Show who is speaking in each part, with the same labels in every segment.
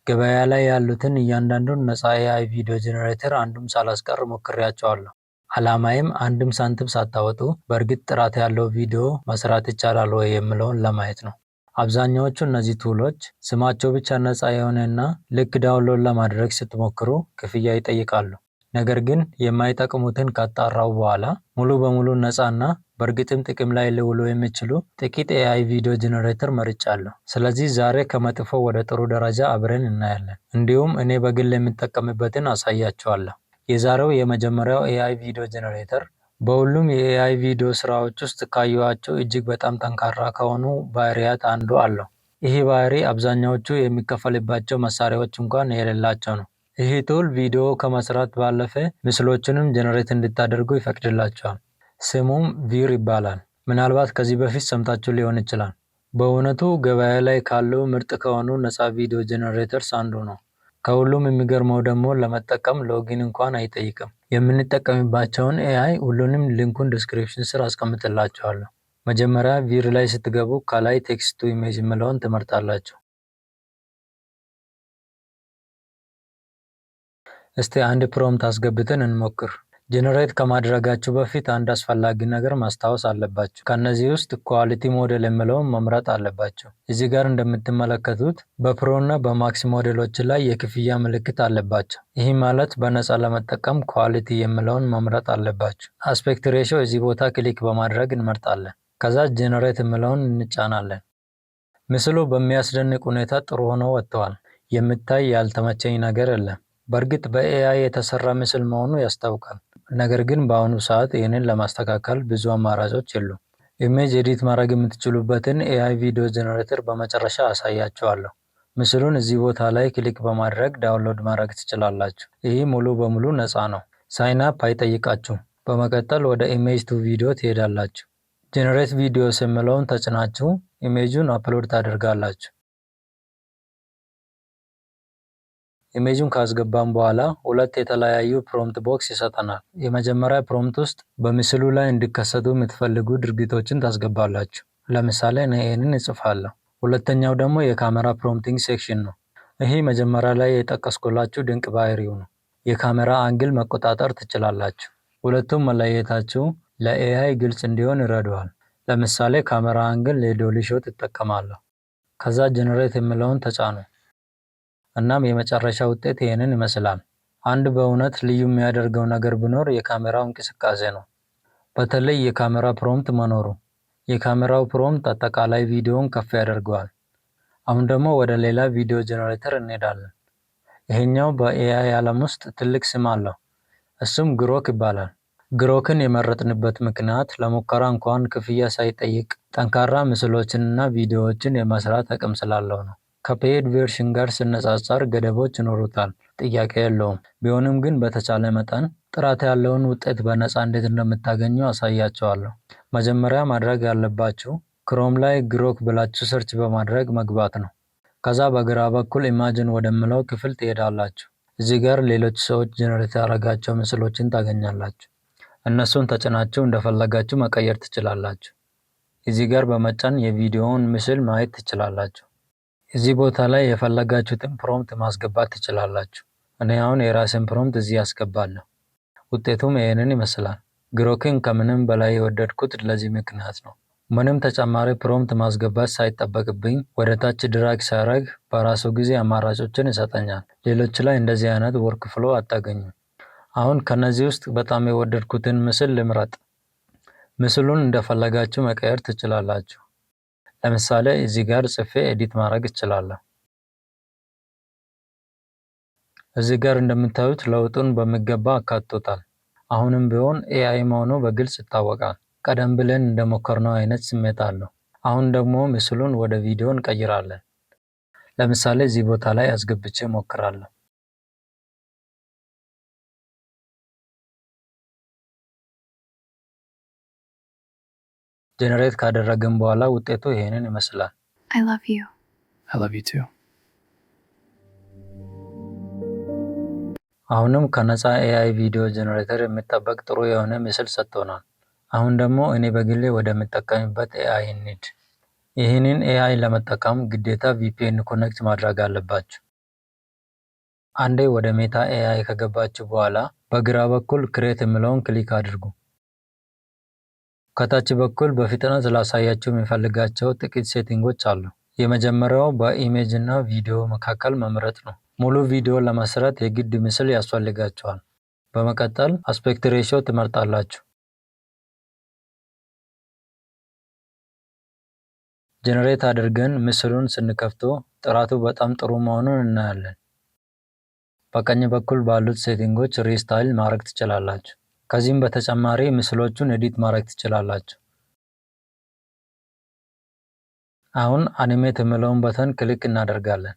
Speaker 1: ገበያ ላይ ያሉትን እያንዳንዱን ነፃ ኤአይ ቪዲዮ ጀነሬተር አንዱም ሳላስቀር ሞክሬያቸዋለሁ። ዓላማዬም አንድም ሳንቲም ሳታወጡ በእርግጥ ጥራት ያለው ቪዲዮ መስራት ይቻላል ወይ የሚለውን ለማየት ነው። አብዛኛዎቹ እነዚህ ቱሎች ስማቸው ብቻ ነፃ የሆነና ልክ ዳውንሎድ ለማድረግ ስትሞክሩ ክፍያ ይጠይቃሉ። ነገር ግን የማይጠቅሙትን ካጣራው በኋላ ሙሉ በሙሉ ነፃና በእርግጥም ጥቅም ላይ ሊውሉ የሚችሉ ጥቂት ኤአይ ቪዲዮ ጀነሬተር መርጫለሁ። ስለዚህ ዛሬ ከመጥፎ ወደ ጥሩ ደረጃ አብረን እናያለን። እንዲሁም እኔ በግል የምጠቀምበትን አሳያችኋለሁ። የዛሬው የመጀመሪያው ኤአይ ቪዲዮ ጀነሬተር በሁሉም የኤአይ ቪዲዮ ስራዎች ውስጥ ካየኋቸው እጅግ በጣም ጠንካራ ከሆኑ ባህሪያት አንዱ አለው። ይህ ባህሪ አብዛኛዎቹ የሚከፈልባቸው መሳሪያዎች እንኳን የሌላቸው ነው። ይህ ቱል ቪዲዮ ከመስራት ባለፈ ምስሎችንም ጀነሬት እንድታደርጉ ይፈቅድላቸዋል። ስሙም ቪር ይባላል። ምናልባት ከዚህ በፊት ሰምታችሁ ሊሆን ይችላል። በእውነቱ ገበያ ላይ ካሉ ምርጥ ከሆኑ ነፃ ቪዲዮ ጀነሬተርስ አንዱ ነው። ከሁሉም የሚገርመው ደግሞ ለመጠቀም ሎጊን እንኳን አይጠይቅም። የምንጠቀምባቸውን ኤአይ ሁሉንም ሊንኩን ዲስክሪፕሽን ስር አስቀምጥላችኋለሁ። መጀመሪያ ቪር ላይ ስትገቡ ከላይ ቴክስት ቱ ኢሜጅ የሚለውን ትመርጣላችሁ። እስቲ አንድ ፕሮምፕት አስገብተን እንሞክር። ጀነሬት ከማድረጋችሁ በፊት አንድ አስፈላጊ ነገር ማስታወስ አለባችሁ። ከነዚህ ውስጥ ኳሊቲ ሞዴል የሚለውን መምረጥ አለባችሁ። እዚህ ጋር እንደምትመለከቱት በፕሮ እና በማክስ ሞዴሎች ላይ የክፍያ ምልክት አለባቸው። ይህ ማለት በነፃ ለመጠቀም ኳሊቲ የሚለውን መምረጥ አለባችሁ። አስፔክት ሬሽዮ እዚህ ቦታ ክሊክ በማድረግ እንመርጣለን። ከዛ ጀነሬት የሚለውን እንጫናለን። ምስሉ በሚያስደንቅ ሁኔታ ጥሩ ሆኖ ወጥተዋል። የሚታይ ያልተመቸኝ ነገር የለም። በእርግጥ በኤአይ የተሰራ ምስል መሆኑ ያስታውቃል። ነገር ግን በአሁኑ ሰዓት ይህንን ለማስተካከል ብዙ አማራጮች የሉም። ኢሜጅ ኤዲት ማድረግ የምትችሉበትን ኤአይ ቪዲዮ ጀነሬተር በመጨረሻ አሳያችኋለሁ። ምስሉን እዚህ ቦታ ላይ ክሊክ በማድረግ ዳውንሎድ ማድረግ ትችላላችሁ። ይህ ሙሉ በሙሉ ነፃ ነው። ሳይን አፕ አይጠይቃችሁም። በመቀጠል ወደ ኢሜጅ ቱ ቪዲዮ ትሄዳላችሁ። ጀነሬት ቪዲዮስ የሚለውን ተጭናችሁ ኢሜጁን አፕሎድ ታደርጋላችሁ። ኢሜጁን ካስገባን በኋላ ሁለት የተለያዩ ፕሮምፕት ቦክስ ይሰጠናል። የመጀመሪያ ፕሮምፕት ውስጥ በምስሉ ላይ እንዲከሰቱ የምትፈልጉ ድርጊቶችን ታስገባላችሁ። ለምሳሌ እኔ ይህንን እጽፋለሁ። ሁለተኛው ደግሞ የካሜራ ፕሮምፕቲንግ ሴክሽን ነው። ይህ መጀመሪያ ላይ የጠቀስኩላችሁ ድንቅ ባህሪው ነው። የካሜራ አንግል መቆጣጠር ትችላላችሁ። ሁለቱም መለየታችሁ ለኤአይ ግልጽ እንዲሆን ይረዳዋል። ለምሳሌ ካሜራ አንግል ለዶሊ ሾት እጠቀማለሁ። ከዛ ጀነሬት የሚለውን ተጫኑ። እናም የመጨረሻ ውጤት ይህንን ይመስላል። አንድ በእውነት ልዩ የሚያደርገው ነገር ቢኖር የካሜራው እንቅስቃሴ ነው። በተለይ የካሜራ ፕሮምፕት መኖሩ። የካሜራው ፕሮምፕት አጠቃላይ ቪዲዮውን ከፍ ያደርገዋል። አሁን ደግሞ ወደ ሌላ ቪዲዮ ጀነሬተር እንሄዳለን። ይሄኛው በኤአይ ዓለም ውስጥ ትልቅ ስም አለው። እሱም ግሮክ ይባላል። ግሮክን የመረጥንበት ምክንያት ለሙከራ እንኳን ክፍያ ሳይጠይቅ ጠንካራ ምስሎችንና ቪዲዮዎችን የመስራት አቅም ስላለው ነው። ከፔድ ቨርሽን ጋር ሲነጻጸር ገደቦች ይኖሩታል፣ ጥያቄ የለውም። ቢሆንም ግን በተቻለ መጠን ጥራት ያለውን ውጤት በነፃ እንዴት እንደምታገኙ አሳያችኋለሁ። መጀመሪያ ማድረግ ያለባችሁ ክሮም ላይ ግሮክ ብላችሁ ሰርች በማድረግ መግባት ነው። ከዛ በግራ በኩል ኢማጅን ወደሚለው ክፍል ትሄዳላችሁ። እዚህ ጋር ሌሎች ሰዎች ጀነሬት ያደረጋቸው ምስሎችን ታገኛላችሁ። እነሱን ተጭናችሁ እንደፈለጋችሁ መቀየር ትችላላችሁ። እዚህ ጋር በመጫን የቪዲዮውን ምስል ማየት ትችላላችሁ። እዚህ ቦታ ላይ የፈለጋችሁትን ፕሮምፕት ማስገባት ትችላላችሁ። እኔ አሁን የራሴን ፕሮምፕት እዚህ አስገባለሁ። ውጤቱም ይህንን ይመስላል። ግሮክን ከምንም በላይ የወደድኩት ለዚህ ምክንያት ነው። ምንም ተጨማሪ ፕሮምፕት ማስገባት ሳይጠበቅብኝ ወደ ታች ድራግ ሳረግ በራሱ ጊዜ አማራጮችን ይሰጠኛል። ሌሎች ላይ እንደዚህ አይነት ወርክ ፍሎ አታገኙም። አሁን ከነዚህ ውስጥ በጣም የወደድኩትን ምስል ልምረጥ። ምስሉን እንደፈለጋችሁ መቀየር ትችላላችሁ። ለምሳሌ እዚህ ጋር ጽፌ ኤዲት ማድረግ እችላለሁ። እዚህ ጋር እንደምታዩት ለውጡን በሚገባ አካቶታል። አሁንም ቢሆን ኤአይ መሆኑ በግልጽ ይታወቃል። ቀደም ብለን እንደሞከርነው አይነት ስሜት አለው። አሁን ደግሞ ምስሉን ወደ ቪዲዮ እንቀይራለን። ለምሳሌ እዚህ ቦታ ላይ አስገብቼ ሞክራለሁ። ጀነሬት ካደረግን በኋላ ውጤቱ ይሄንን ይመስላል።
Speaker 2: I love you.
Speaker 3: I love you too.
Speaker 1: አሁንም ከነፃ ኤአይ ቪዲዮ ጀነሬተር የሚጠበቅ ጥሩ የሆነ ምስል ሰጥቶናል። አሁን ደግሞ እኔ በግሌ ወደምጠቀምበት ኤአይ እንሂድ። ይህንን ኤአይ ለመጠቀም ግዴታ ቪፒኤን ኮኔክት ማድረግ አለባችሁ። አንዴ ወደ ሜታ ኤአይ ከገባችሁ በኋላ በግራ በኩል ክሬት የሚለውን ክሊክ አድርጉ። ከታች በኩል በፍጥነት ላሳያችሁ የሚፈልጋቸው ጥቂት ሴቲንጎች አሉ። የመጀመሪያው በኢሜጅ እና ቪዲዮ መካከል መምረጥ ነው። ሙሉ ቪዲዮ ለመስራት የግድ ምስል ያስፈልጋቸዋል። በመቀጠል አስፔክት ሬሽዮ ትመርጣላችሁ። ጀነሬት አድርገን ምስሉን ስንከፍተው ጥራቱ በጣም ጥሩ መሆኑን እናያለን። በቀኝ በኩል ባሉት ሴቲንጎች ሪስታይል ማድረግ ትችላላችሁ። ከዚህም በተጨማሪ ምስሎቹን ኤዲት ማድረግ ትችላላችሁ። አሁን አኒሜት የሚለውን በተን ክሊክ እናደርጋለን።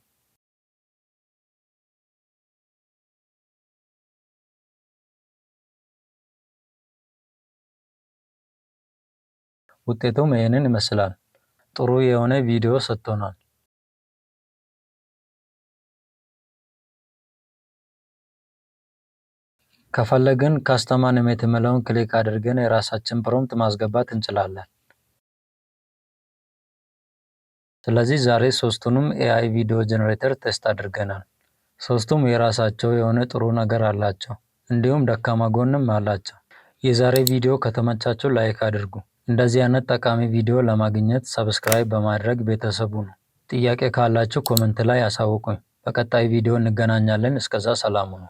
Speaker 1: ውጤቱም ይህንን ይመስላል። ጥሩ የሆነ ቪዲዮ ሰጥቶናል። ከፈለግን ካስተም አኒሜት የሚለውን ክሊክ አድርገን የራሳችን ፕሮምፕት ማስገባት እንችላለን። ስለዚህ ዛሬ ሶስቱንም ኤአይ ቪዲዮ ጀነሬተር ቴስት አድርገናል። ሶስቱም የራሳቸው የሆነ ጥሩ ነገር አላቸው፣ እንዲሁም ደካማ ጎንም አላቸው። የዛሬ ቪዲዮ ከተመቻችሁ ላይክ አድርጉ። እንደዚህ አይነት ጠቃሚ ቪዲዮ ለማግኘት ሰብስክራይብ በማድረግ ቤተሰቡ ነው። ጥያቄ ካላችሁ ኮሜንት ላይ አሳውቁኝ። በቀጣይ ቪዲዮ እንገናኛለን። እስከዛ ሰላም ሁኑ።